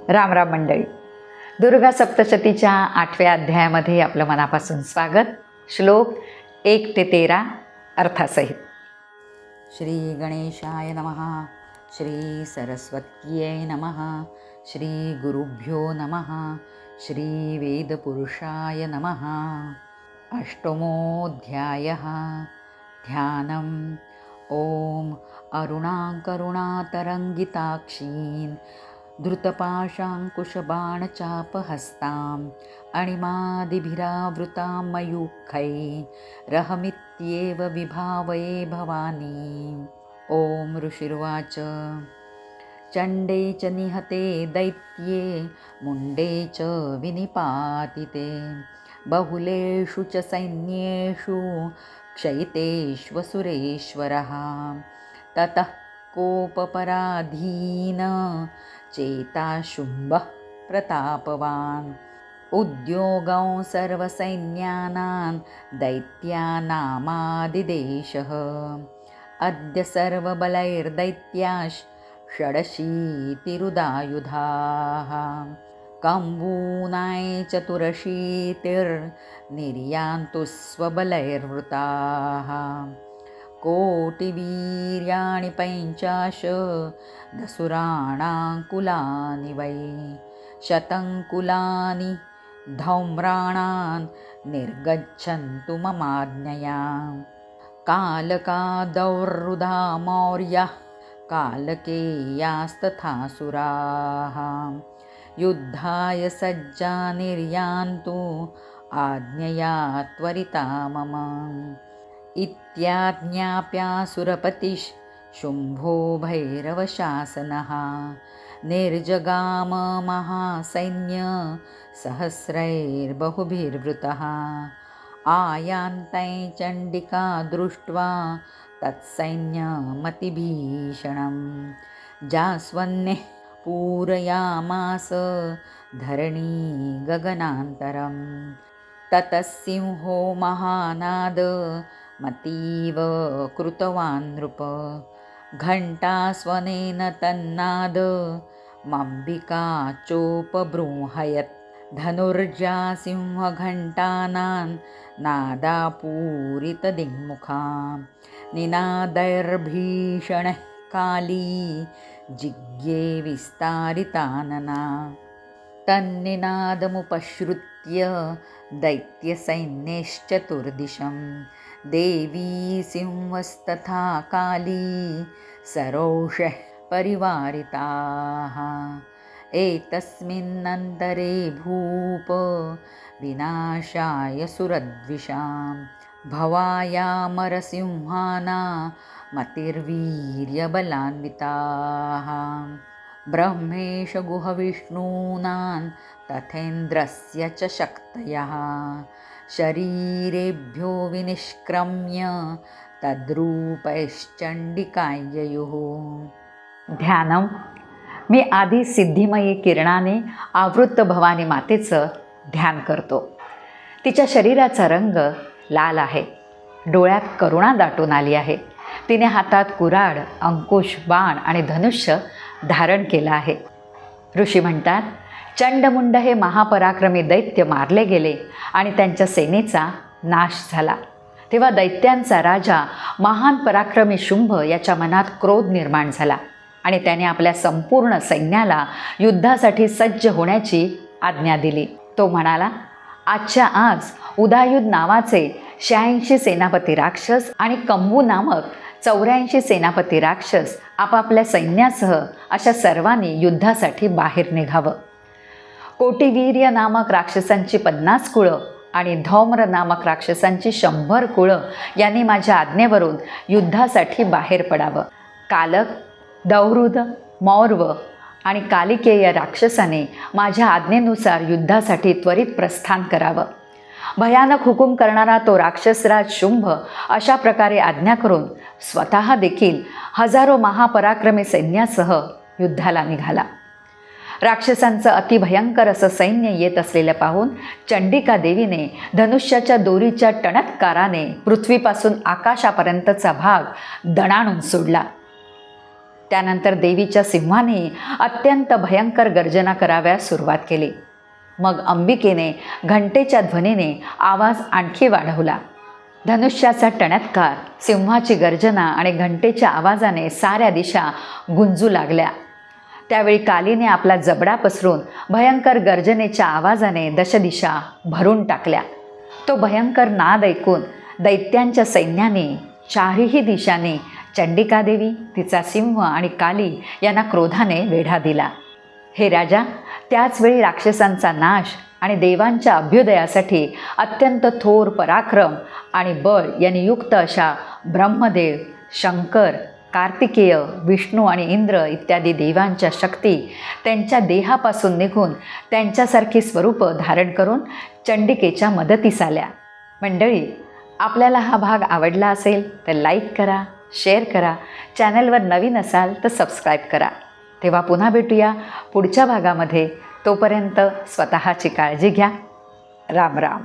राम राम मंडळी. दुर्गा सप्तशतीच्या 8व्या अध्यायामध्ये आपलं मनापासून स्वागत. श्लोक 1 ते 13 अर्थासहित. श्री गणेशाय नमः. श्री सरस्वत्यै नमः. श्री गुरुभ्यो नमः. श्री वेदपुरुषाय नमः. अष्टमोऽध्यायः. ध्यानम्. ॐ अरुणाकरुणातरङ्गिताक्षीन् धृतपाशाङ्कुशबाणचापहस्ताम् अणिमादिभिरावृतां मयूखैरहमित्येव विभावये भवानी. ॐ ऋषिर्वाच. चण्डे च निहते दैत्ये मुण्डे च विनिपातिते बहुलेषु च सैन्येषु क्षयितेष्वसुरेश्वरः. ततः कोपपराधीन चेता शुम्भः प्रतापवान् उद्योगं सर्वसैन्यानां दैत्यानामादिदेशः. अद्य सर्वबलैर्दैत्याश् षडशीतिरुदायुधाः कम्बूनाय चतुरशीतिर्निर्यान्तु स्वबलैर्वृताः. कोटिवीर्याणि पञ्चाश दसुराणाङ्कुलानि वै शतङ्कुलानि धौम्राणान् निर्गच्छन्तु ममाज्ञया. कालकादौर्रुधा मौर्यः कालकेयास्तथासुराः युद्धाय सज्जा निर्यान्तु आज्ञया त्वरिता मम. इत्याज्ञाप्यासुरपतिः शुम्भो भैरवशासनः निर्जगाम महासैन्य सहस्रैर्बहुभिर्वृतः. आयान्तै चण्डिका दृष्ट्वा तत्सैन्यमतिभीषणं जास्वन्निः पूरयामास धरणी गगनान्तरं. ततः सिंहो महानाद मतीव कृतवान् नृप घण्टास्वनेन तन्नाद मम्बिका चोपबृंहयत्. धनुर्जा सिंहघण्टानां नादापूरितदिङ्मुखा निनादैर्भीषणः काली जिज्ञे विस्तारितानना. तन्निनादमुपश्रुत्य दैत्यसैन्यश्चतुर्दिशं देवी सिंहस्तथा काली सरोषः परिवारिताः. एतस्मिन्नन्तरे भूप विनाशाय सुरद्विषां भवायामरसिंहाना मतिर्वीर्यबलान्विताः. ब्रह्मेश गुहविष्णूनां तथेन्द्रस्य च शक्तयः शरीरेभ्यो विनिष्क्रम्य तद्रूपैश्चण्डिकाययुः. ध्यानम. मी आधी सिद्धिमयी किरणाने आवृत्त भवानी मातेचं ध्यान करतो. तिच्या शरीराचा रंग लाल आहे. डोळ्यात करुणा दाटून आली आहे. तिने हातात कुऱ्हाड, अंकुश, बाण आणि धनुष्य धारण केलं आहे. ऋषी म्हणतात, चंडमुंड हे महापराक्रमी दैत्य मारले गेले आणि त्यांच्या सेनेचा नाश झाला. तेव्हा दैत्यांचा राजा महान पराक्रमी शुंभ याच्या मनात क्रोध निर्माण झाला आणि त्याने आपल्या संपूर्ण सैन्याला युद्धासाठी सज्ज होण्याची आज्ञा दिली. तो म्हणाला, आजच्या आज उदायुध नावाचे 86 सेनापती राक्षस आणि कंबू नामक 84 सेनापती राक्षस आपापल्या सैन्यासह अशा सर्वांनी युद्धासाठी बाहेर निघावं. कोटिवीर्य नामक राक्षसांची 50 कुळं आणि धौम्र नामक राक्षसांची 100 कुळं यांनी माझ्या आज्ञेवरून युद्धासाठी बाहेर पडावं. कालक, दौरुद, मौर्व आणि कालिकेय राक्षसाने माझ्या आज्ञेनुसार युद्धासाठी त्वरित प्रस्थान करावं. भयानक हुकूम करणारा तो राक्षसराज शुंभ अशा प्रकारे आज्ञा करून स्वतः देखील हजारो महापराक्रमी सैन्यासह युद्धाला निघाला. राक्षसांचं अतिभयंकर असं सैन्य येत असलेलं पाहून चंडिका देवीने धनुष्याच्या दोरीच्या टणत्काराने पृथ्वीपासून आकाशापर्यंतचा भाग दणाणून सोडला. त्यानंतर देवीच्या सिंहाने अत्यंत भयंकर गर्जना कराव्यास सुरुवात केली. मग अंबिकेने घंटेच्या ध्वनीने आवाज आणखी वाढवला. धनुष्याचा टणत्कार, सिंहाची गर्जना आणि घंटेच्या आवाजाने साऱ्या दिशा गुंजू लागल्या. त्यावेळी कालीने आपला जबडा पसरून भयंकर गर्जनेच्या आवाजाने दशदिशा भरून टाकल्या. तो भयंकर नाद ऐकून दैत्यांच्या सैन्याने चारही दिशांनी चंडिकादेवी, तिचा सिंह आणि काली यांना क्रोधाने वेढा दिला. हे राजा, त्याचवेळी राक्षसांचा नाश आणि देवांच्या अभ्युदयासाठी अत्यंत थोर पराक्रम आणि बळ यांनी युक्त अशा ब्रह्मदेव, शंकर, कार्तिकेय, विष्णू आणि इंद्र इत्यादी देवांच्या शक्ती त्यांच्या देहापासून निघून त्यांच्यासारखी स्वरूप धारण करून चंडिकेच्या मदतीस आल्या. मंडळी, आपल्याला हा भाग आवडला असेल तर लाईक करा, शेअर करा. चॅनलवर नवीन असाल तर सबस्क्राईब करा. तेव्हा पुन्हा भेटूया पुढच्या भागामध्ये. तोपर्यंत स्वतःची काळजी घ्या. राम राम.